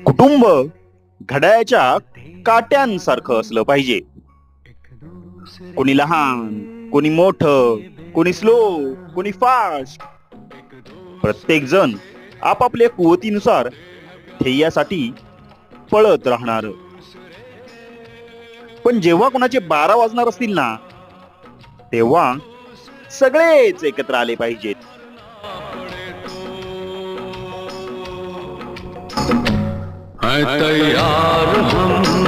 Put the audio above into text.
कुटुंब घड्याळाच्या काट्यांसारखं असलं पाहिजे. कोणी लहान, कोणी मोठं, कोणी स्लो, कोणी फास्ट, प्रत्येक जण आपापल्या कुवतीनुसार ध्येयासाठी पळत राहणार. पण जेव्हा कोणाचे 12 वाजणार असतील ना, तेव्हा सगळेच एकत्र आले पाहिजेत. तैयार हम